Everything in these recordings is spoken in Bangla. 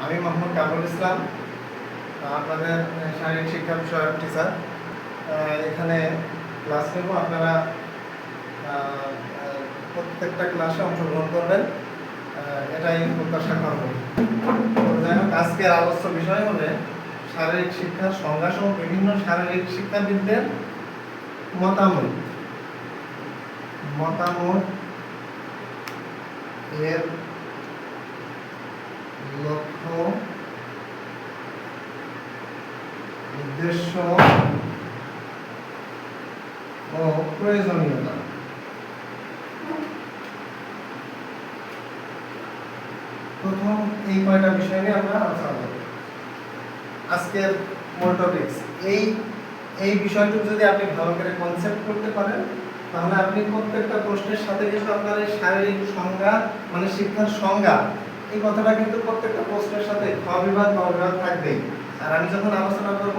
আমি মোহাম্মদ কামরুল ইসলাম, আপনাদের শারীরিক শিক্ষা বিষয়ক টিচার। এখানে ক্লাস নেব, আপনারা প্রত্যেকটা ক্লাসে অংশগ্রহণ করবেন, এটাই প্রত্যাশা করব। যাই হোক, আজকের আলোচ্য বিষয় হবে শারীরিক শিক্ষার সংজ্ঞা সহ বিভিন্ন শারীরিক শিক্ষাবিদদের মতামত এর লক্ষ্য, উদ্দেশ্য ও প্রয়োজনীয়তা। প্রথম এই কয়টা বিষয় নিয়ে আমরা আলোচনা করব। আজকের মূল টপিকস এই বিষয়টুকু যদি আপনি ভালো করে কনসেপ্ট করতে পারেন, তাহলে আপনি প্রত্যেকটা প্রশ্নের সাথে কিন্তু আপনার এই শারীরিক সংজ্ঞা মানে শিক্ষার সংজ্ঞা, এই কথাটা কিন্তু প্রত্যেকটা প্রশ্নের সাথে খ বিভাগ থাকবেই। আর আমি যখন আলোচনা করব,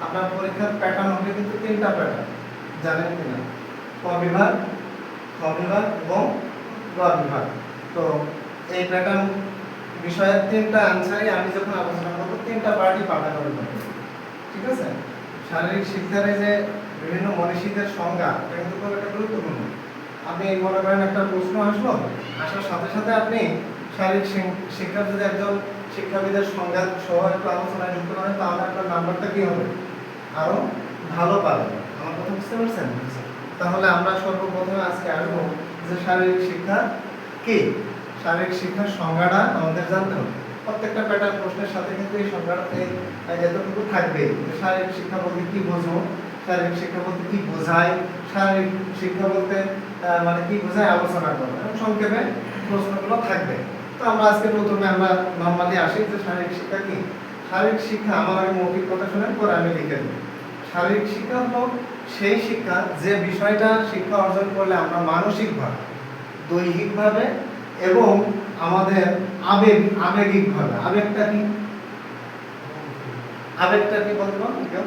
আপনার পরীক্ষার প্যাটার্ন হবে কিন্তু তিনটা প্যাটার্ন, জানেন কিনা? ক বিভাগ, খ বিভাগ এবং গ বিভাগ। তো এই প্যাটার্ন বিষয়ের তিনটা আনসারই আমি যখন আলোচনা করব, তিনটা পার্টি পাঠানো হবে। ঠিক আছে? শারীরিক শিক্ষার যে বিভিন্ন মনীষীদের সংজ্ঞা, এটা কিন্তু খুব একটা গুরুত্বপূর্ণ। আপনি মনে করেন একটা প্রশ্ন আসলো, আসার সাথে সাথে আপনি শারীরিক শিক্ষার যদি একজন শিক্ষাবিদের সংজ্ঞা সহ একটু আলোচনায় যুক্ত করেন, তাহলে আপনার নাম্বারটা কি হবে? আরো ভালো পাবেন। আমার কথা বুঝতে পারছেন? তাহলে আমরা সর্বপ্রথমে আজকে আসবো যে শারীরিক শিক্ষা কি। শারীরিক শিক্ষার সংজ্ঞাটা আমাদের জানতে হবে। প্রত্যেকটা প্যাটার্ন প্রশ্নের সাথে কিন্তু এই সংজ্ঞাটা এতটুকু থাকবে। শারীরিক শিক্ষা বলতে কি বোঝো, শারীরিক শিক্ষা বলতে কি বোঝায়, শারীরিক শিক্ষা বলতে মানে কি বোঝায় আলোচনা করবো, এবং সংক্ষেপে প্রশ্নগুলো থাকবে। তো আমরা আজকে প্রথমে আমরা নর্মালি আসি যে শারীরিক শিক্ষা কি। শারীরিক শিক্ষা, আমার আগে মৌখিক কথা শুনেন, পরে আমি লিখে দেব। শারীরিক শিক্ষা হলো সেই শিক্ষা যে বিষয়টা শিক্ষা অর্জন করলে আমরা মানসিকভাবে, দৈহিকভাবে এবং আমাদের আবেগিকভাবে, আবেগটা কি বলতে পারবেন কেউ?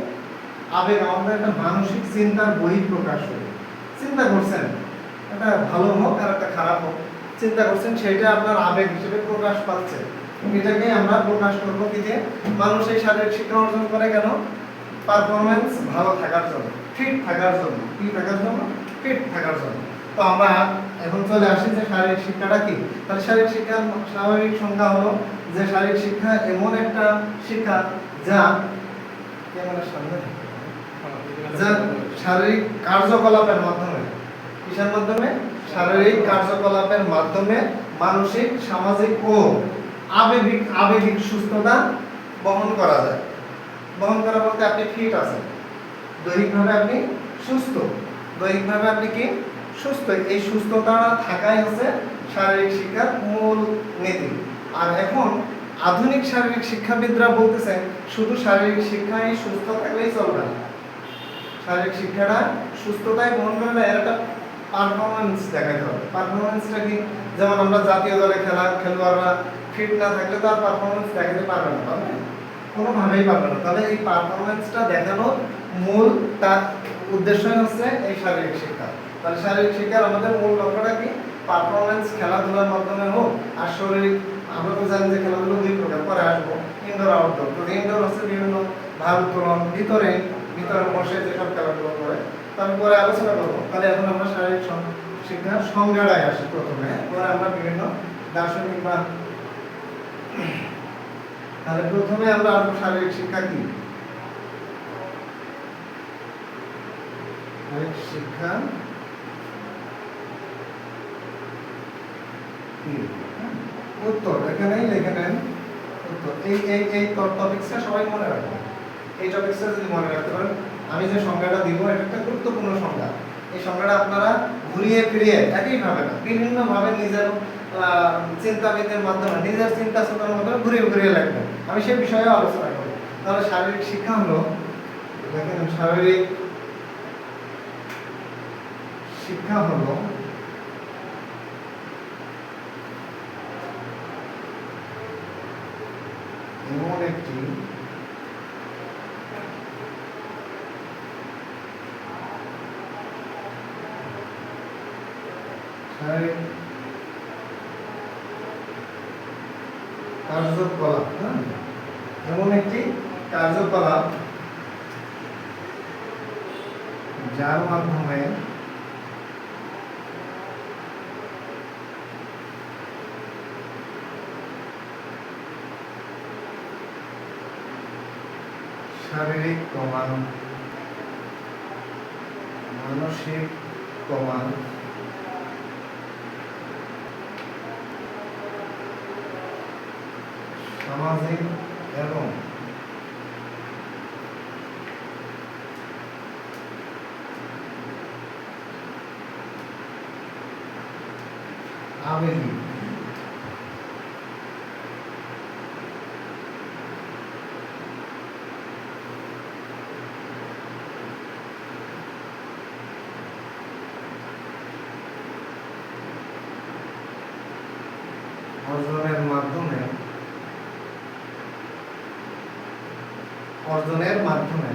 আবেগ আমাদের একটা মানসিক চিন্তার বহিঃপ্রকাশ হবে। চিন্তা করছেন, এটা ভালো হোক আর একটা খারাপ হোক, চিন্তা করছেন, সেটা আপনার আবেগ হিসেবে প্রকাশ পাচ্ছে। এটাকে আমরা প্রকাশ করবো কি যে মানুষ এই শারীরিক শিক্ষা অর্জন করে কেন? পারফরমেন্স ভালো থাকার জন্য, ফিট থাকার জন্য। কি থাকার জন্য? ফিট থাকার জন্য। তো আমরা এখন চলে আসি যে শারীরিক শিক্ষাটা কি। তাহলে শারীরিক শিক্ষার স্বাভাবিক সংজ্ঞা হলো যে শারীরিক শিক্ষা এমন একটা শিক্ষা যা শারীরিক কার্যকলাপের মাধ্যমে, কিসের মাধ্যমে? শারীরিক কার্যকলাপের মাধ্যমে মানসিক, সামাজিক ও আবেগিক সুস্থতা বহন করা যায়। বহন করা বলতে আপনি ফিট আছেন, দৈহিকভাবে আপনি সুস্থ, দৈহিকভাবে আপনি কি সুস্থ। এই সুস্থতা থাকাই হচ্ছে শারীরিক শিক্ষার মূল নীতি। আর এখন আধুনিক শারীরিক শিক্ষাবিদরা বলতেছেন শুধু শারীরিক শিক্ষায় সুস্থ থাকলেই চলবে না। শারীরিক শিক্ষাটা সুস্থতাই বহন করে না, এর একটা পারফরমেন্স দেখাতে হবে। পারফরমেন্সটা কি? যেমন আমরা জাতীয় দলে খেলোয়াড়রা ফিট না থাকলে তো আর পারফরমেন্স দেখাতে পারবে না, পারবে না, কোনোভাবেই পারবে না। তাহলে এই পারফরমেন্সটা দেখানোর মূল তার উদ্দেশ্যই হচ্ছে এই শারীরিক শিক্ষা। তাহলে শারীরিক শিক্ষার আমাদের মূল লক্ষ্যটা কি? পারফরমেন্স, খেলাধুলার মাধ্যমে হোক। আর শরীর, আমরা তো জানি যে খেলাধুলো দুই প্রকার, পরে আসবো, ইনডোর আউটডোর। তো ইনডোর হচ্ছে বিভিন্ন ভার উত্তোলন, ভিতরে বসে যেসব খেলাধুলো করে, তো আমি পরে আলোচনা করবো। তাহলে এখন আমরা শারীরিক শিক্ষার সংজ্ঞাটায় আসি প্রথমে, পরে আমরা বিভিন্ন দার্শনিক বা তাহলে প্রথমে আমরা আসবো শারীরিক শিক্ষা কি। শারীরিক শিক্ষা কি? উত্তর এখানেই লিখে নেন। উত্তর এই টপিকসটা সবাই মনে রাখবেন। এই টপিকসটা যদি মনে রাখতে পারেন, আমি যে সংজ্ঞাটা দিব এটা একটা গুরুত্বপূর্ণ সংজ্ঞা। এই সংজ্ঞাটা আপনারা ঘুরিয়ে ফিরিয়ে একইভাবে না, বিভিন্নভাবে নিজের চিন্তাবিদের মাধ্যমে, নিজের চিন্তা চেতনার মাধ্যমে ঘুরিয়ে ঘুরিয়ে লাগবেন। আমি সেই বিষয়ে আলোচনা করব। তাহলে শারীরিক শিক্ষা হলো, দেখেন, শারীরিক শিক্ষা হলো এমন একটি শারীরিক কার্যকলাপ, হ্যাঁ, এমন একটি কার্যকলাপ যার মাধ্যমে শারীরিক প্রমাণ, মানসিক প্রমাণ, সামাজিক এবং আবেগিক অর্জনের মাধ্যমে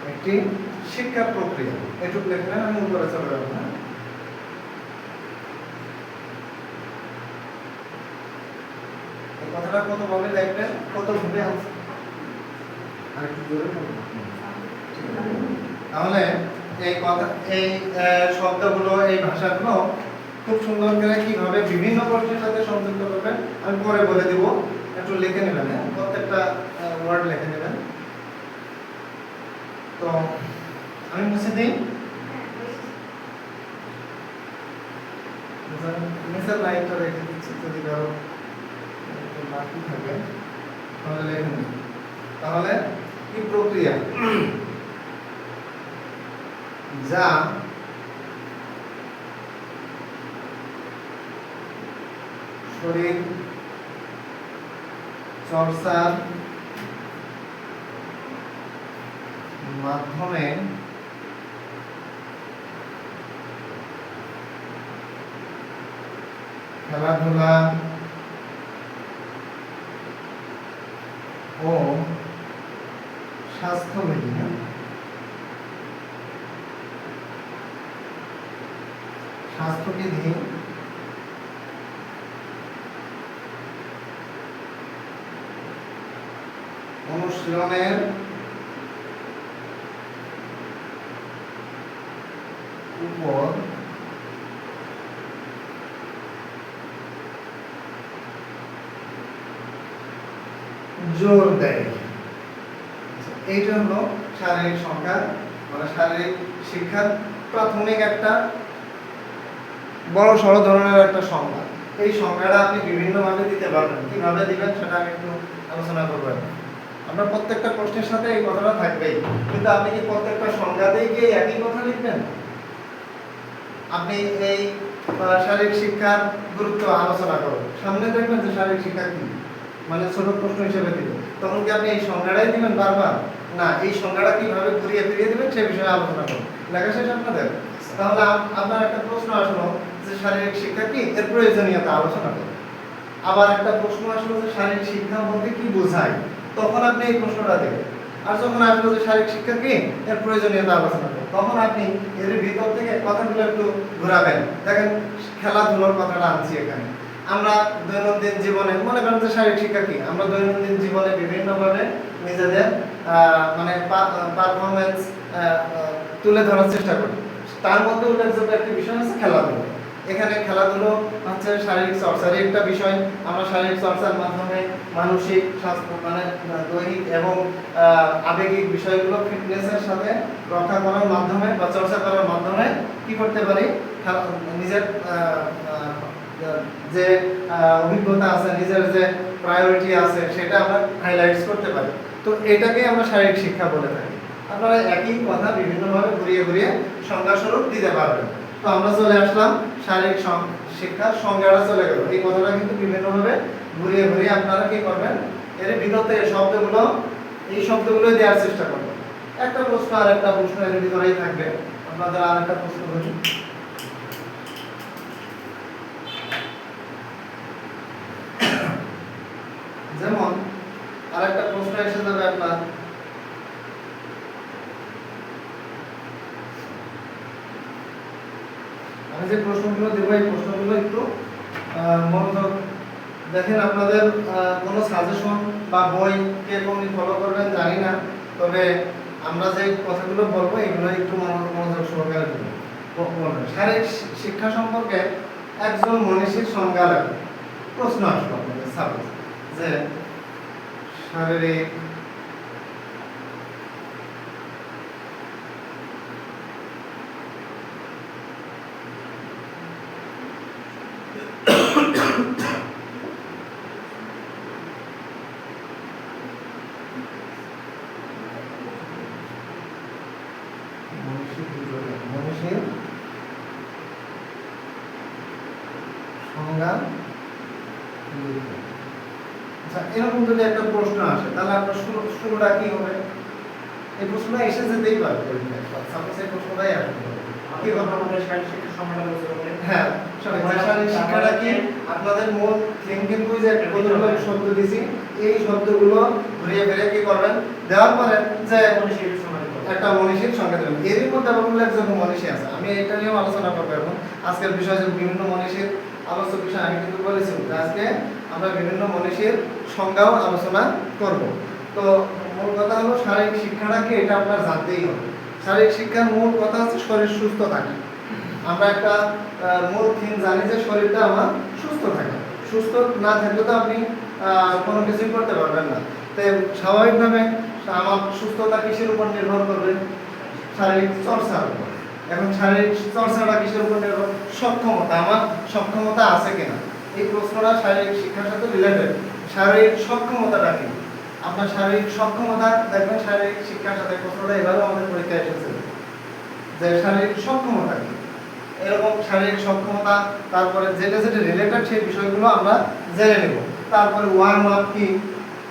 একটি শিক্ষা প্রক্রিয়া। এটুকু লিখলেন, আমি উপরে চলে যাব। হ্যাঁ, এই কথাটা কত ভাবে দেখবেন, কত ভাবে আরেকটু জোরে বলুন। তাহলে এই কথা, এই শব্দগুলো, এই ভাষাগুলো খুব সুন্দর করে কিভাবে বিভিন্ন প্রশ্নের সাথে সংযুক্ত করবেন আমি পরে বলে দিব। একটু লিখে নেবেন, হ্যাঁ, প্রত্যেকটা ওয়ার্ড লিখে নেবেন। তো আমি মুছে দিই। নিচের লাইনটা রেখে দিচ্ছি, যদি কারো বাকি থাকে তাহলে লিখে নিন। তাহলে কি প্রক্রিয়া যা শরীর চর্চার মাধ্যমে খেলাধুলা ও স্বাস্থ্যবিধি অনুশীলনের উপর জোর দেয়। এইটা হলো শারীরিক সংখ্যা, মানে শারীরিক শিক্ষার প্রাথমিক একটা বড় সড় ধরনের একটা সংজ্ঞা। এই সংজ্ঞাটা আপনি বিভিন্নভাবে দিতে পারবেন, কিভাবে দিবেন সেটা আমি একটু আলোচনা করবো। আমরা প্রত্যেকটা প্রশ্নের সাথে এই কথাটা থাকবেই, কিন্তু আপনি কি প্রত্যেকটা সংজ্ঞাতেই গিয়ে একই কথা লিখবেন? আপনি এই শারীরিক শিক্ষার গুরুত্ব আলোচনা করুন, সামনে দেখবেন যে শারীরিক শিক্ষা কি, মানে ছোট প্রশ্ন হিসেবে দিবেন, তখন কি আপনি এই সংজ্ঞাটাই দিবেন বারবার? না, এই সংজ্ঞাটা কিভাবে ঘুরিয়ে ফিরিয়ে দিবেন সে বিষয়ে আলোচনা করুন। লেখা শেষ আপনাদের? তাহলে আপনার একটা প্রশ্ন আসলো যে শারীরিক শিক্ষা কি, এর প্রয়োজনীয়তা আলোচনা করুন। আবার একটা প্রশ্ন আসলো যে শারীরিক শিক্ষা বলতে কি বোঝায়, তখন আপনি এই প্রশ্নটা দেবেন। আর যখন আসলো যে শারীরিক শিক্ষা কি, এর প্রয়োজনীয়তা আলোচনা করুন, তখন আপনি এর ভিতর থেকে কথাগুলো একটু ঘোরাবেন। দেখেন, খেলাধুলার কথাটা আনছি এখানে। আমরা দৈনন্দিন জীবনে মনে করেন যে শারীরিক শিক্ষা কি, আমরা দৈনন্দিন জীবনে বিভিন্নভাবে নিজেদের মানে পারফরমেন্স তুলে ধরার চেষ্টা করি। তার মধ্যে উল্লেখযোগ্য একটি বিষয় হচ্ছে খেলাধুলা। এখানে খেলাধুলো হচ্ছে শারীরিক চর্চারই একটা বিষয়। আমরা শারীরিক চর্চার মাধ্যমে মানসিক স্বাস্থ্য, মানে দৈহিক এবং আবেগিক বিষয়গুলো ফিটনেসের সাথে রক্ষা করার মাধ্যমে বা চর্চা করার মাধ্যমে কি করতে পারি, নিজের যে অভিজ্ঞতা আছে, নিজের যে প্রায়োরিটি আছে সেটা আমরা হাইলাইটস করতে পারি। তো এটাকে আমরা শারীরিক শিক্ষা বলে থাকি। আপনারা একই কথা বিভিন্নভাবে ঘুরিয়ে ঘুরিয়ে সংজ্ঞাস্বরূপ দিতে পারবেন। তো আমরা চলে আসলাম শারীরিক শিক্ষার সংজ্ঞাটা চলে গেল। এই কথাটা কিন্তু বিভিন্নভাবে ঘুরিয়ে ঘুরিয়ে আপনারা কি করবেন, এর ভিতর থেকে শব্দগুলো, এই শব্দগুলো দেওয়ার চেষ্টা করবেন। একটা প্রশ্ন আর একটা প্রশ্ন এর ভিতরেই থাকবে। আপনাদের আর একটা প্রশ্ন করি। আরেকটা প্রশ্ন এসে যাবে আপনার, আমি যে প্রশ্নগুলো দেবো এই প্রশ্নগুলো একটু মনোযোগ দেখেন। আপনাদের কোনো সাজেশন বা বই কে কোন ফলো করবেন জানি না, তবে আমরা যে কথাগুলো বলবো এগুলো একটু মনোযোগ সহকারে বলবেন। শারীরিক শিক্ষা সম্পর্কে একজন মনীষীর সংজ্ঞা লাগবে। প্রশ্ন আসলো আপনাদের সাপোজ যে শারীরিক মনীষীর সংজ্ঞা। আচ্ছা, এরকম যদি একটা প্রশ্ন আসে তাহলে আপনার শুরুটা কি হবে? এই প্রশ্নটা এসে যেতেই পারে পরীক্ষায়, সাপোজ এই প্রশ্নটাই আসবে। কি কথা আমাদের শারীরিক শিক্ষা সম্বন্ধে আলোচনা করি। হ্যাঁ, শারীরিক শিক্ষাটা কি আপনাদের মূল থিম কিন্তু যে কতগুলো শব্দ দিছি এই শব্দগুলো ঘুরিয়ে ফিরিয়ে কি করবেন, দেওয়ার পরে যে একটা মনীষীর সংজ্ঞা দেবেন। এরই মধ্যে আবার একজন মনীষী আছে, আমি এটা নিয়েও আলোচনা করবো এখন। আজকের বিষয় যে বিভিন্ন মনীষীর আলোচ্য বিষয় আমি কিন্তু বলেছি যে আজকে আমরা বিভিন্ন মনীষীর সংজ্ঞাও আলোচনা করব। তো মূল কথা হলো শারীরিক শিক্ষাটা কি এটা আপনার জানতেই হবে। শারীরিক শিক্ষার মূল কথা হচ্ছে শরীর সুস্থ থাকে। আমরা একটা মূল থিম জানি যে শরীরটা আমার সুস্থ থাকে। সুস্থ না থাকলে তো আপনি কোনো কিছুই করতে পারবেন না। তাই স্বাভাবিকভাবে আমার সুস্থতা কিসের উপর নির্ভর করবে? শারীরিক চর্চার উপর। এখন শারীরিক চর্চাটা কিসের উপর নির্ভর? সক্ষমতা, আমার সক্ষমতা আছে কিনা। এই প্রশ্নটা শারীরিক শিক্ষার সাথে রিলেটেড। শারীরিক সক্ষমতাটা কি? আপনার শারীরিক সক্ষমতা দেখবেন শারীরিক শিক্ষার সাথে প্রশ্নটা এবারও আমাদের পরীক্ষায় এসেছে যে শারীরিক সক্ষমতা কি। এরকম শারীরিক সক্ষমতা, তারপরে যেটা যেটা রিলেটেড সেই বিষয়গুলো আমরা জেনে নেব। তারপরে ওয়ার্ম আপ কি,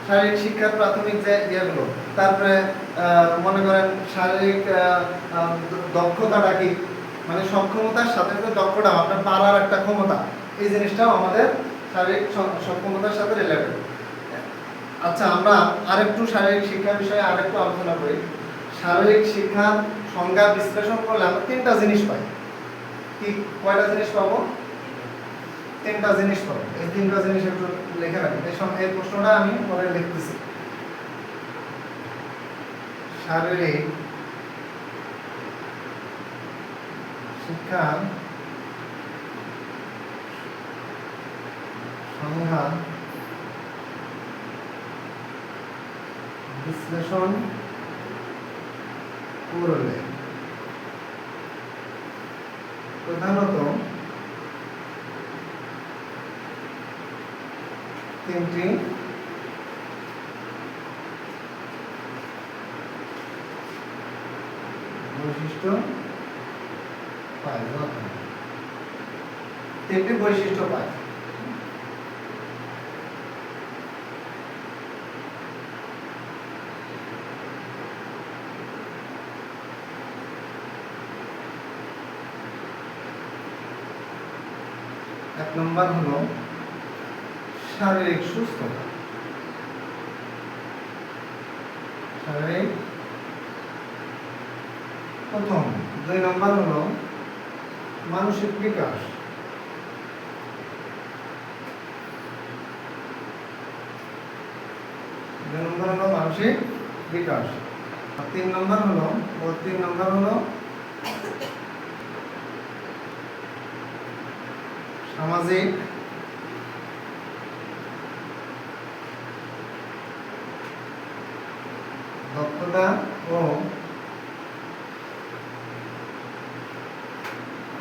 শারীরিক শিক্ষার প্রাথমিক যে ইয়েগুলো, তারপরে মনে করেন শারীরিক দক্ষতাটা কি, মানে সক্ষমতার সাথে সাথে দক্ষতা, আপনার পারার একটা ক্ষমতা, এই জিনিসটাও আমাদের শারীরিক সক্ষমতার সাথে রিলেটেড। আচ্ছা, আমরা আরেকটু শারীরিক শিক্ষার বিষয়ে আরেকটু আলোচনা করি। শারীরিক শিক্ষার সংজ্ঞা বিশ্লেষণ করলে আমরা তিনটা জিনিস পাই। কি কয়টা জিনিস পাবো? তিনটা জিনিস পাবো। এই তিনটা জিনিস একটু লিখে রাখি। এই প্রশ্নটা আমি পরে লিখতেছি। শারীরিক শিক্ষার সংজ্ঞা বিশ্লেষণ করলে প্রধানত তিনটি বৈশিষ্ট্য পায়। তিনটি বৈশিষ্ট্য পায়। এক নম্বর হলো শারীরিক সুস্থতা, শারীরিক প্রথম। দুই নম্বর হলো মানসিক বিকাশ, দুই নম্বর হলো মানসিক বিকাশ। আর তিন নম্বর হলো সামাজিক দক্ষতা ও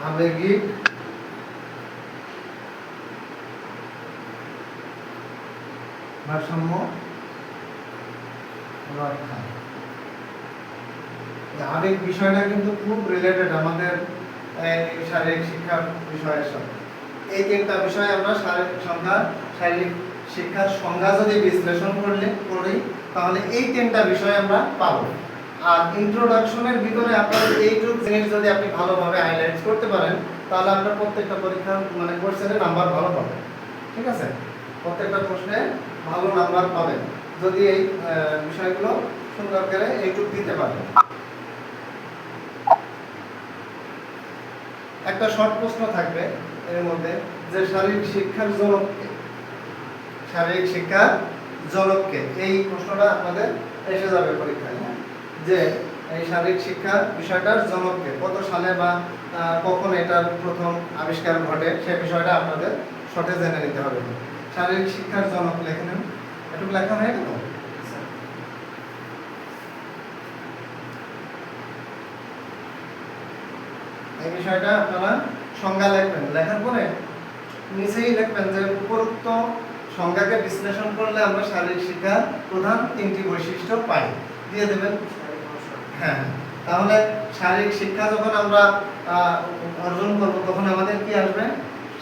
আবেগিক ভারসাম্য রক্ষা। আবেগ বিষয়টা কিন্তু খুব রিলেটেড আমাদের শারীরিক শিক্ষার বিষয়ের সাথে। এই তিনটা বিষয় আমরা শারীরিক শিক্ষার সংজ্ঞা যদি বিশ্লেষণ করি তাহলে এই তিনটা বিষয় আমরা পাবো। আর ইন্ট্রোডাকশনের ভিতরে আপনার এইটুকু জিনিস যদি আপনি ভালোভাবে হাইলাইট করতে পারেন তাহলে আপনার প্রত্যেকটা পরীক্ষা মানে কোশ্চেনে নাম্বার ভালো পাবেন। ঠিক আছে, প্রত্যেকটা প্রশ্নে ভালো নাম্বার পাবেন। যদি এই বিষয়গুলো সুন্দর করে এইটুক দিতে পারে। একটা শর্ট প্রশ্ন থাকবে এর মধ্যে যে শারীরিক শিক্ষার জনককে, শারীরিক শিক্ষার জনককে, এই প্রশ্নটা আপনাদের এসে যাবে পরীক্ষায়, যে এই শারীরিক শিক্ষার বিষয়টার জনককে, কত সালে বা কখন এটার প্রথম আবিষ্কার ঘটে সে বিষয়টা আপনাদের শর্টে জেনে নিতে হবে। শারীরিক শিক্ষার জনক লিখে নেন, একটু লেখা হয়ে গেল। এই বিষয়টা আপনারা সংজ্ঞা লিখবেন, লেখার পরে নিচেই লিখবেন যে উপরোক্ত সংজ্ঞাকে বিশ্লেষণ করলে আমরা শারীরিক শিক্ষার প্রধান 3টি বৈশিষ্ট্য পাই, দিয়ে দেবেন। হ্যাঁ, তাহলে শারীরিক শিক্ষা যখন আমরা অর্জন করব তখন আমাদের কি আসবে?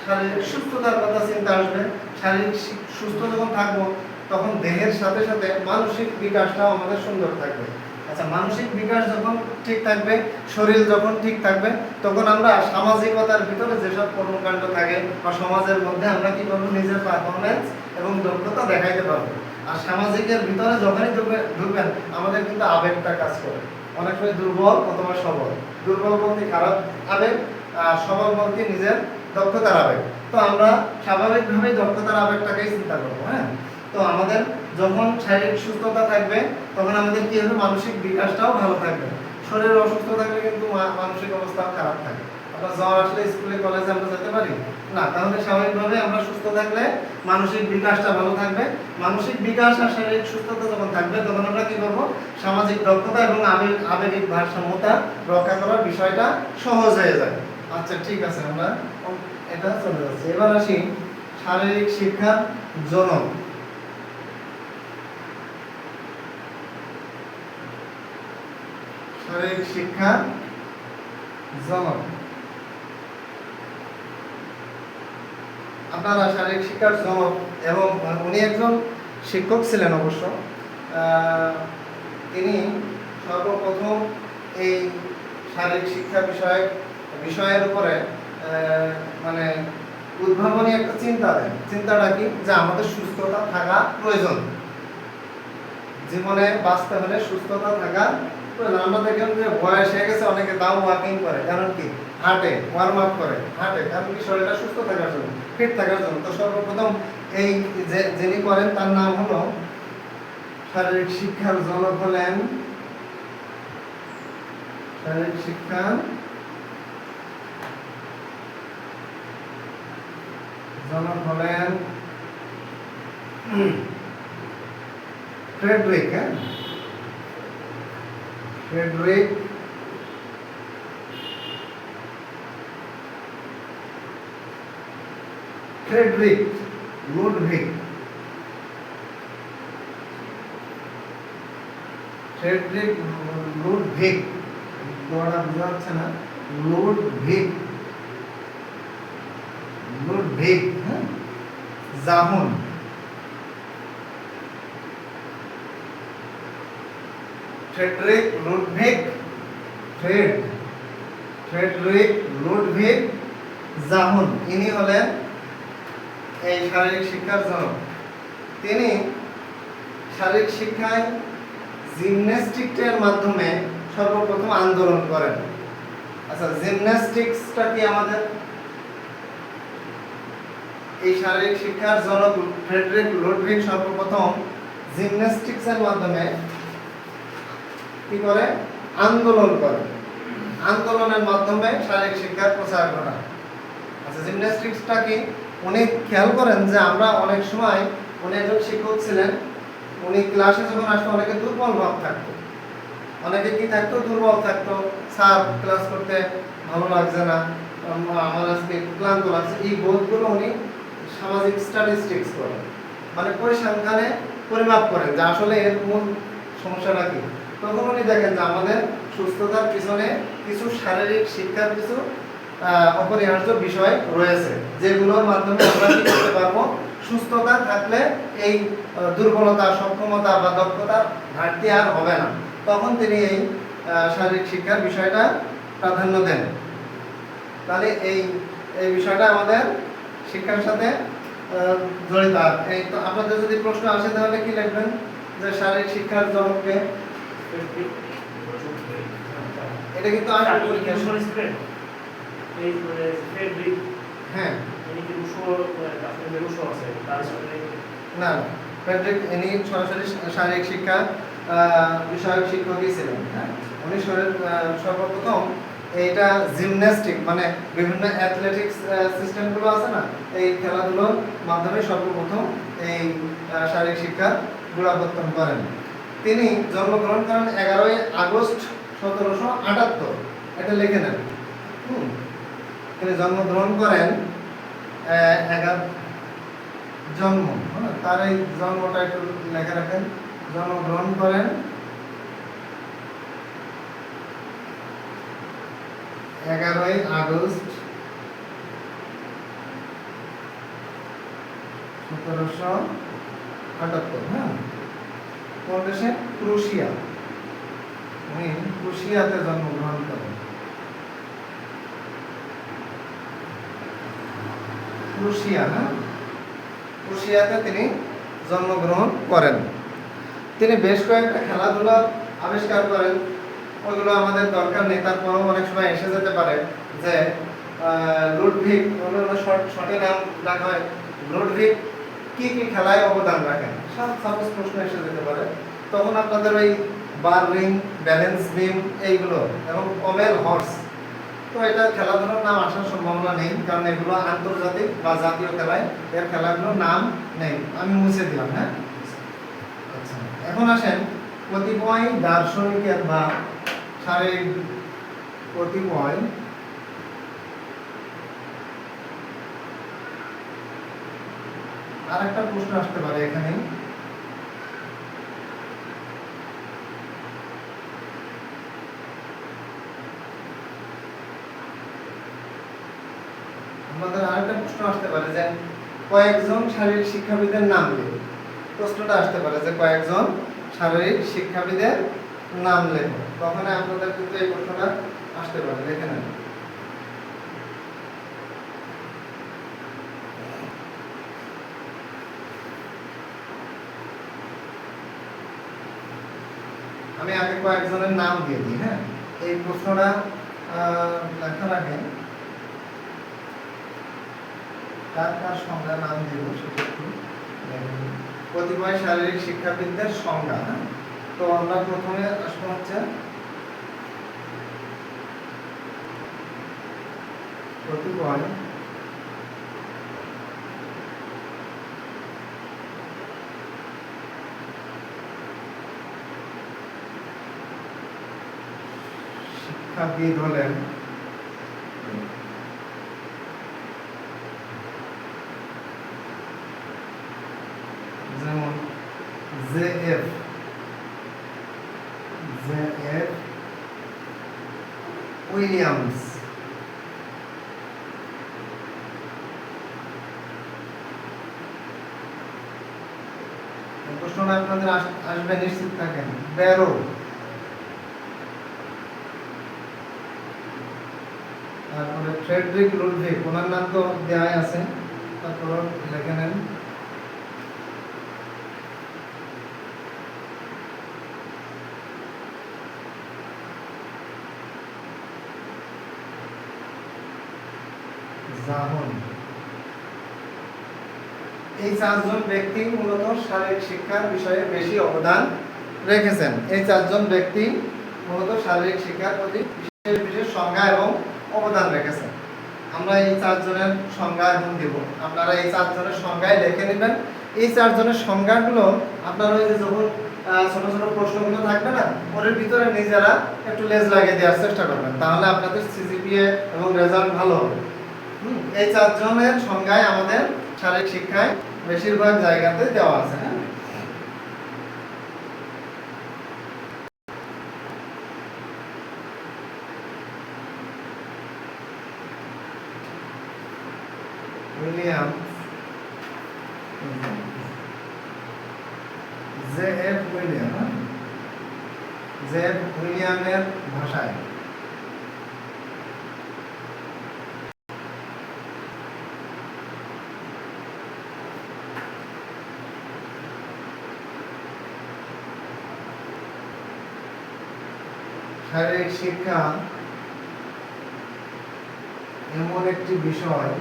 শারীরিক সুস্থতার কথা চিন্তা আসবে। শারীরিক সুস্থ যখন থাকবো তখন দেহের সাথে সাথে মানসিক বিকাশটাও আমাদের সুন্দর থাকবে। আচ্ছা, মানসিক বিকাশ যখন ঠিক থাকবে, শরীর যখন ঠিক থাকবে, তখন আমরা সামাজিকতার ভিতরে যেসব কর্মকাণ্ড থাকে বা সমাজের মধ্যে আমরা কি করবো? নিজের পারফরমেন্স এবং দক্ষতা দেখাইতে পারবো। আর সামাজিকের ভিতরে যখনই ঢুকবেন আমাদের কিন্তু আবেগটা কাজ করে। অনেক সময় দুর্বল অথবা সবল, দুর্বল বলতে খারাপ আবেগ, সবল বলতে নিজের দক্ষতার আবেগ। তো আমরা স্বাভাবিকভাবেই দক্ষতার আবেগটাকেই চিন্তা করবো। হ্যাঁ, তো আমাদের যখন শারীরিক সুস্থতা থাকবে তখন আমাদের কি হবে? মানসিক বিকাশটাও ভালো থাকবে। শরীরের অসুস্থ থাকলে কিন্তু মানসিক অবস্থাও খারাপ থাকে। আমরা জ্বর আসলে স্কুলে কলেজে আমরা যেতে পারি না, তাহলে স্বাভাবিকভাবে আমরা সুস্থ থাকলে মানসিক বিকাশটা ভালো থাকবে। মানসিক বিকাশ আর শারীরিক সুস্থতা যখন থাকবে তখন আমরা কি করব? সামাজিক দক্ষতা এবং আবেগিক ভারসাম্যতা রক্ষা করার বিষয়টা সহজ হয়ে যায়। আচ্ছা, ঠিক আছে, আমরা এটা চলে যাচ্ছি। এবার আসি শারীরিক শিক্ষার জনক। শারীরিক শিক্ষার জনক, আপনারা শারীরিক শিক্ষার জনক, এবং উনি একজন শিক্ষক ছিলেন অবশ্য। তিনি সর্বপ্রথম এই শারীরিক শিক্ষা বিষয়ের উপরে মানে উদ্ভাবনী একটা চিন্তা দেন। চিন্তাটা কি? যে আমাদের সুস্থতা থাকা প্রয়োজন, জীবনে বাঁচতে হলে সুস্থতা থাকা প্রয়োজন। আমরা দেখলাম যে বয়স হয়ে গেছে অনেকে তাও ওয়াকিং করে, কারণ কি? হাঁটে, ওয়ার্ম আপ করে, হাঁটে, কারণ কি? শরীরটা সুস্থ থাকার জন্য, ফিট থাকার জন্য। তো সর্বপ্রথম এই যিনি করেন তার নাম হলো, শারীরিক শিক্ষার জনক হলেন, শারীরিক শিক্ষার জনক হলেন Friedrich. Friedrich Ludwig. Friedrich Ludwig, বড়টা বোঝা যাচ্ছে না। লুডভিগ হ্যাঁ, জাহুন। ফ্রেডরিক লুডভিগ জাহুন, ইনি হলেন এই শারীরিক শিক্ষার জনক। তিনি শারীরিক শিক্ষায় জিমন্যাস্টিক্সের মাধ্যমে সর্বপ্রথম আন্দোলন করেন। আচ্ছা, জিমন্যাস্টিক্সটা কি আমাদের? এই শারীরিক শিক্ষার জনক ফ্রেডরিক লুডভিগ সর্বপ্রথম জিমন্যাস্টিক্সের মাধ্যমে কি করে? আন্দোলন করে। আন্দোলনের মাধ্যমে শারীরিক শিক্ষার প্রচার ঘটায়। আচ্ছা, জিমন্যাস্টিক্সটা কি? উনি খেয়াল করেন যে আমরা অনেক সময়, উনি একজন শিক্ষক ছিলেন, উনি ক্লাসে যখন আসতো অনেকে দুর্বল ভাব থাকতো, অনেকে কি থাকতো? দুর্বল থাকতো। স্যার ক্লাস করতে ভালো লাগছে না, আমার আজকে ক্লান্ত লাগছে, এই বোধগুলো উনি সামাজিক স্ট্যাটিস্টিক্স করেন, মানে পরিসংখ্যানে পরিমাপ করেন যে আসলে এর মূল সমস্যাটা কি। তখন উনি দেখেন যে আমাদের সুস্থতার পিছনে কিছু শারীরিক শিক্ষার কিছু অপরিহার্য বিষয় রয়েছে, যেগুলোর মাধ্যমে আমরা কি করতে পারবো? সুস্থতা থাকলে এই দুর্বলতা, সক্ষমতা বা দক্ষতার ঘাটতি আর হবে না। তখন তিনি এই শারীরিক শিক্ষার বিষয়টা প্রাধান্য দেন। তাহলে এই বিষয়টা আমাদের শিক্ষার সাথে জড়িত। এই তো আপনাদের যদি প্রশ্ন আসে তাহলে কি লিখবেন? যে শারীরিক শিক্ষার জনককে? এটা কিন্তু আমি হ্যাঁ না, ফ্রেডরিক ইনি সরাসরি শারীরিক শিক্ষা বিষয়ক শিক্ষকই ছিলেন। হ্যাঁ, উনি সর্বপ্রথম এইটা জিমন্যাস্টিক মানে বিভিন্ন অ্যাথলেটিক্স সিস্টেমগুলো আছে না, এই খেলাধুলোর মাধ্যমে সর্বপ্রথম এই শারীরিক শিক্ষা গোড়াপত্তন করেন। তিনি জন্মগ্রহণ করেন 11ই আগস্ট 1778, এটা লিখে নেন। তিনি জন্মগ্রহণ করেন জন্ম, তার এই জন্মটা একটু লেখা রাখেন। জন্মগ্রহণ করেন 11ই আগস্ট 1778। হ্যাঁ, কোন দেশে? ক্রোয়েশিয়া। উনি ক্রোয়েশিয়াতে জন্মগ্রহণ করেন। ক্রোয়েশিয়া, হ্যাঁ, ক্রোয়েশিয়াতে তিনি জন্মগ্রহণ করেন। তিনি বেশ কয়েকটা খেলাধুলা আবিষ্কার করেন, ওইগুলো আমাদের দরকার নেই, তারপরেও অনেক সময় এসে যেতে পারে যে লুডভিগ, শর্টে নাম ডাকা হয় লুডভিগ, কি কি খেলায় অবদান রাখেন, সাপোজ প্রশ্ন এসে যেতে পারে। তখন আপনাদের ওই বার রিং, ব্যালেন্স বিম এইগুলো এবং পমেল হর্স, তো এটা খেলাধুলার নাম আসার সম্ভাবনা নেই, কারণ এগুলো আন্তর্জাতিক বা জাতীয় খেলায় এর খেলাগুলোর নাম নেই, আমি মুছে দিলাম। হ্যাঁ, আচ্ছা, এখন আসেন কতিপয় দার্শনিকের বা শারীরিক কতিপয় আরেকটা প্রশ্ন আসতে পারে এখানে। আমাদের আরেকটা প্রশ্ন আসতে পারে যে কয়েকজন শারীরিক শিক্ষাবিদের নাম লেখো। প্রশ্নটা আসতে পারে যে কয়েকজন শারীরিক শিক্ষাবিদের নাম লেখো, তখন আপনাদের কিন্তু এই প্রশ্নটা আসতে পারে, লিখে নেন। আমি আগে কয়েকজনের নাম দিয়ে দিই। হ্যাঁ, এই প্রশ্নটা লেখার আগে কার কার সংজ্ঞা নাম দিব সেটা একটু কতিপয় শারীরিক শিক্ষাবিদদের সংজ্ঞা। হ্যাঁ, তো আমরা প্রথমে আসবো হচ্ছে কতিপয় শিক্ষাবিদ হলেন যেমন জে.এফ উইলিয়ামস, প্রশ্নটা আপনাদের আসবে নিশ্চিত থাকেন। ব্যারো, তারপরে ফ্রেডরিক লুডভিগ, ওনার নাম তো দেওয়াই আছে, তারপর লিখে নেন। জাহন। এই চারজন ব্যক্তি মূলত শারীরিক শিক্ষার বিষয়ে বেশি অবদান রেখেছেন। এই চারজন ব্যক্তি মূলত শারীরিক শিক্ষার প্রতি বিশেষ বিশেষ সংজ্ঞা এবং অবদান রেখেছেন। আমরা এই চারজনের সংজ্ঞা এখন দিব, আপনারা এই চারজনের সংজ্ঞায় লিখে নেবেন। এই চারজনের সংজ্ঞাগুলো আপনারা ওই যে যখন ছোট ছোট প্রশ্নগুলো থাকবে না, ওর ভিতরে নিজেরা একটু লেজ লাগিয়ে দেওয়ার চেষ্টা করবেন, তাহলে আপনাদের সিজিপিএ এবং রেজাল্ট ভালো হবে। এই চারজনের সংজ্ঞায় আমাদের শারীরিক শিক্ষায় বেশিরভাগ জায়গাতে দেওয়া আছে। হ্যাঁ, উইলিয়াম জে.এফ উইলিয়াম, জে.এফ উইলিয়ামের ভাষায় শারীরিক শিক্ষা এমন একটি বিষয়,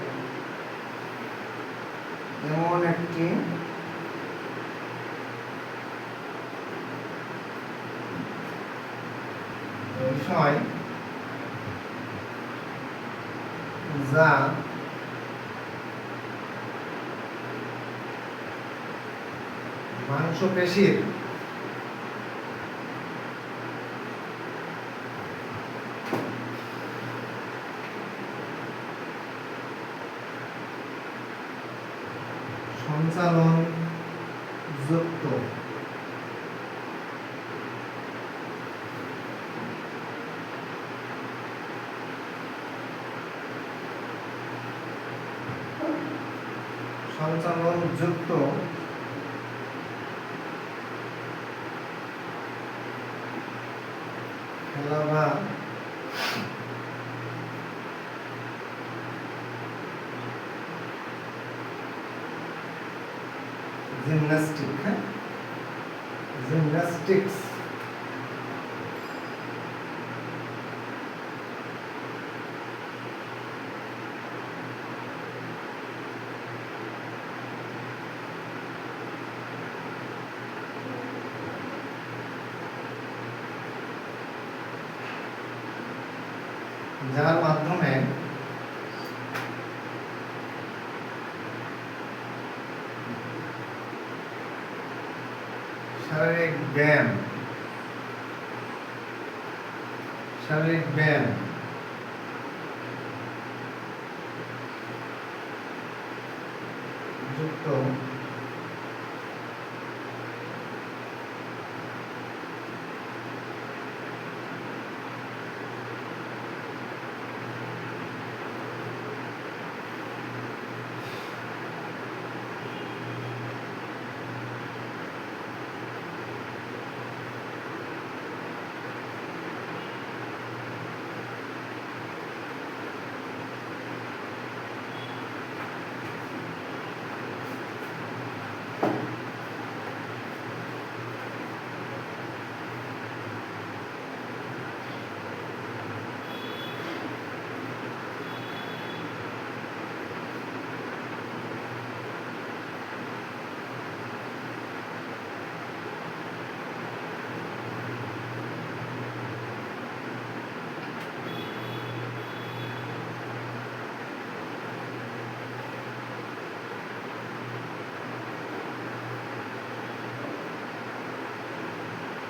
যা মাংসপেশির সঞ্চালন যুক্ত খেলা বা জিমন্যাস্টিক্স যার মাধ্যমে শারীরিক ব্যায়াম যুক্ত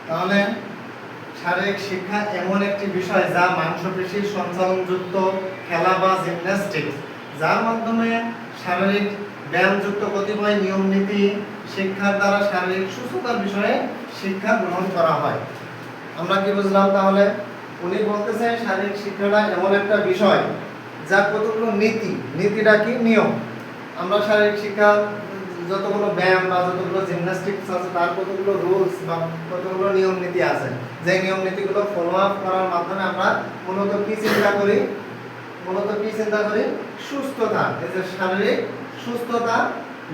তাহলে শারীরিক শিক্ষা এমন একটি বিষয় যা মাংসপেশির সঞ্চালনযুক্ত খেলা বা জিমন্যাস্টিক্স, যার মাধ্যমে শারীরিক ব্যায়ামযুক্ত কতিপয় নিয়ম নীতি শিক্ষার দ্বারা শারীরিক সুস্থতার বিষয়ে শিক্ষা গ্রহণ করা হয়। আমরা কি বুঝলাম তাহলে? উনি বলতেছে শারীরিক শিক্ষাটা এমন একটা বিষয় যা কতগুলো নীতিটা কি নিয়ম। আমরা শারীরিক শিক্ষা যতগুলো ব্যায়াম বা যতগুলো জিমন্যাস্টিক্স আছে তার কতগুলো রুলস বা কতগুলো নিয়ম নীতি আছে, যে নিয়ম নীতিগুলো ফলো আপ করার মাধ্যমে আমরা মূলত কি চিন্তা করি সুস্থতা, এই যে শারীরিক সুস্থতা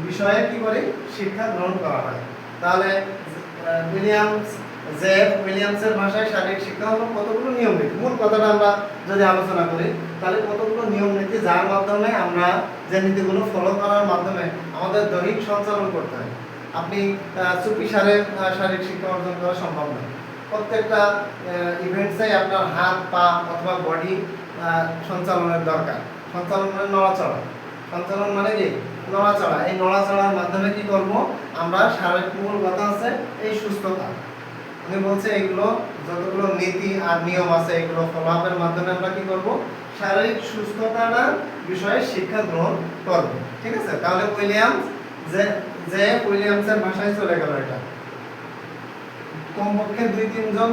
বিষয়ে কি করি শিক্ষা গ্রহণ করা হয়। তাহলে উইলিয়ামসের ভাষায় শারীরিক শিক্ষা হলো কতগুলো নিয়ম নীতি। মূল কথাটা আমরা যদি আলোচনা করি তাহলে কতগুলো নিয়ম নীতি যার মাধ্যমে আমরা যে নীতিগুলো ফলো করার মাধ্যমে আমাদের দৈহিক সঞ্চালন করতে হয়। আপনি চুপি সারে শারীরিক শিক্ষা অর্জন করা সম্ভব নয়। প্রত্যেকটা ইভেন্টসে আপনার হাত পা অথবা বডি সঞ্চালনের দরকার। সঞ্চালন মানে নড়াচড়া, সঞ্চালন মানে কি নড়াচড়া। এই নড়াচড়ার মাধ্যমে কি করব আমরা শারীরিক মূল কথা আছে এই সুস্থতা। উনি বলছে এগুলো যতগুলো নীতি আর নিয়ম আছে এগুলো ফলো আপের মাধ্যমে আমরা কি করব শারীরিক সুস্থতার বিষয়ে শিক্ষা গ্রহণ করব। ঠিক আছে? তাহলে উইলিয়ামসের ভাষায় চলে গেল। এটা কমপক্ষে 2-3 জন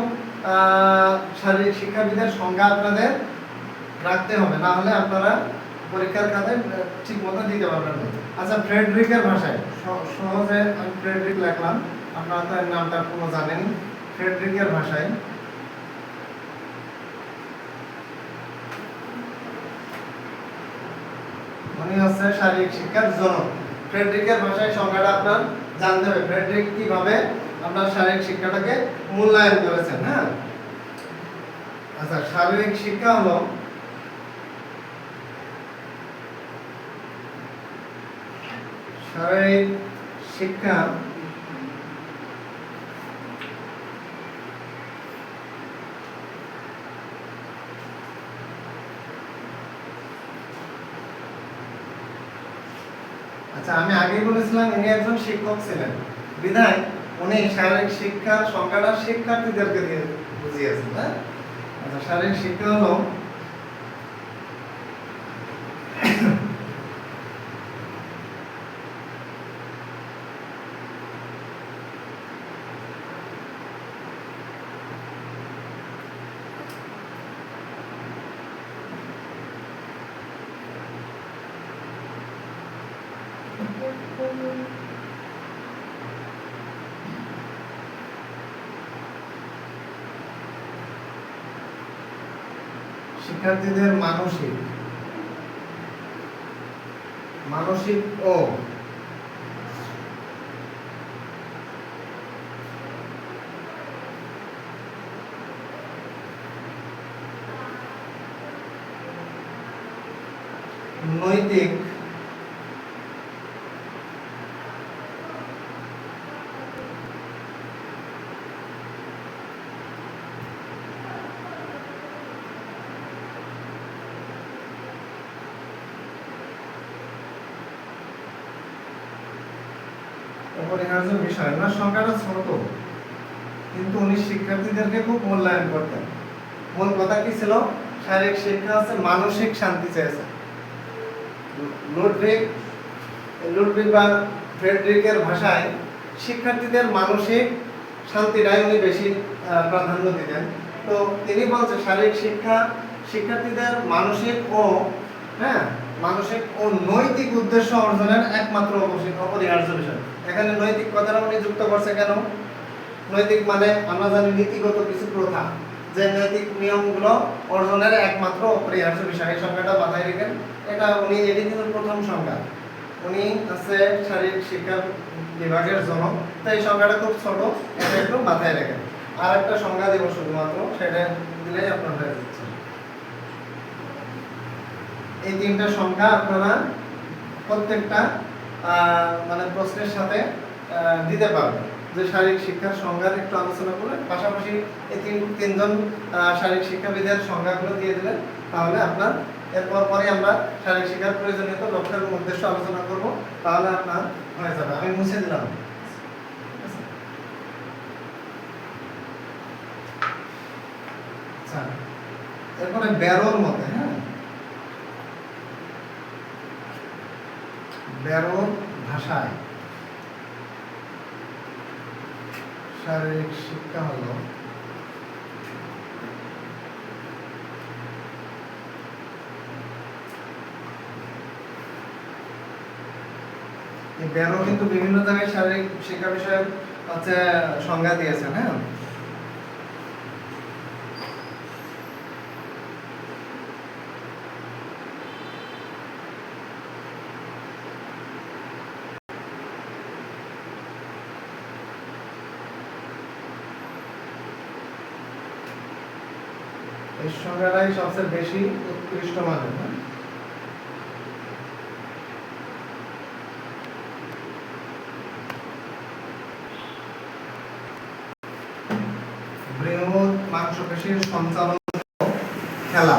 শারীরিক শিক্ষাবিদের সংজ্ঞা আপনাদের রাখতে হবে, না হলে আপনারা পরীক্ষার খাতায় ঠিক মতো দিতে পারবেন না। আচ্ছা, ফ্রেডরিকের ভাষায় সহজে আমি ফ্রেডরিক লিখলাম, আপনারা তো এর নামটা পুরো জানেন। ফ্রেডরিকের ভাষায় উনি হচ্ছে শারীরিক শিক্ষার জনক। ফ্রেডরিকের ভাষায় সংজ্ঞাটা আপনার জানতে হবে, ফ্রেডরিক কিভাবে আপনার শারীরিক শিক্ষাটাকে মূল্যায়ন করেছেন। হ্যাঁ, আচ্ছা, শারীরিক শিক্ষা হলো শারীরিক শিক্ষা আচ্ছা, আমি আগেই বলেছিলাম ইনি একজন শিক্ষক ছিলেন, বিধায় উনি শারীরিক শিক্ষার সংজ্ঞাটা শিক্ষার্থীদেরকে দিয়ে বুঝিয়েছেন। হ্যাঁ, আচ্ছা, শারীরিক শিক্ষা হলো শিক্ষার্থীদের মানসিক ও নৈতিক অপরিহার্য বিষয় না। সংখ্যাটা ছোট, কিন্তু উনি শিক্ষার্থীদেরকে খুব মূল্যায়ন করতেন। মূল কথা কি ছিল? শারীরিক শিক্ষা হচ্ছে মানসিক শান্তি চেয়েছে। লুডভিগ বা ফ্রেডরিকের ভাষায় শিক্ষার্থীদের মানসিক শান্তিটাই উনি বেশি প্রাধান্য দিতেন। তো তিনি বলছেন শারীরিক শিক্ষা শিক্ষার্থীদের মানসিক ও নৈতিক উদ্দেশ্য অর্জনের একমাত্র অপরিহার্য বিষয়। এখানে নৈতিক কথাটা উনি যুক্ত করছে কেন? নৈতিক মানে আমরা জানি নীতিগত কিছু প্রথা, যে নৈতিক নিয়মগুলো অর্জনের একমাত্র অপরিহার্য বিষয়। এই সংজ্ঞাটা মাথায় রেখেন। এটি কিন্তু প্রথম সংজ্ঞা। উনি হচ্ছে শারীরিক শিক্ষা বিভাগের জনক, তো এই সংজ্ঞাটা খুব ছোট, এটা একটু মাথায় রেখেন। আর একটা সংজ্ঞা দেব শুধুমাত্র, সেটা দিলেই আপনার হয়ে যাচ্ছে। এই তিনটা সংখ্যা আপনারা প্রত্যেকটা মানে প্রশ্নের সাথে দিতে পারবেন। যে শারীরিক শিক্ষার সংজ্ঞার একটু আলোচনা করে পাশাপাশি এই তিনজন শারীরিক শিক্ষাবিদের সংজ্ঞাগুলো দিয়ে দিলেন, তাহলে আপনার এরপর পরে আমরা শারীরিক শিক্ষার প্রয়োজনীয়তা, লক্ষ্য এবং উদ্দেশ্য আলোচনা করব, তাহলে আপনার হয়ে যাবে। আমি মুছে দিলাম। আচ্ছা, এরপরে ব্যারোর মতে, ব্যারোর ভাষায় শারীরিক শিক্ষা হলো ব্যারো কিন্তু বিভিন্ন জায়গায় শারীরিক শিক্ষা বিষয়ে সংজ্ঞা দিয়েছেন। এই সংজ্ঞাটাই সবচেয়ে বেশি উৎকৃষ্ট মানের। বৃহৎ মাংসপেশির সঞ্চালন খেলা।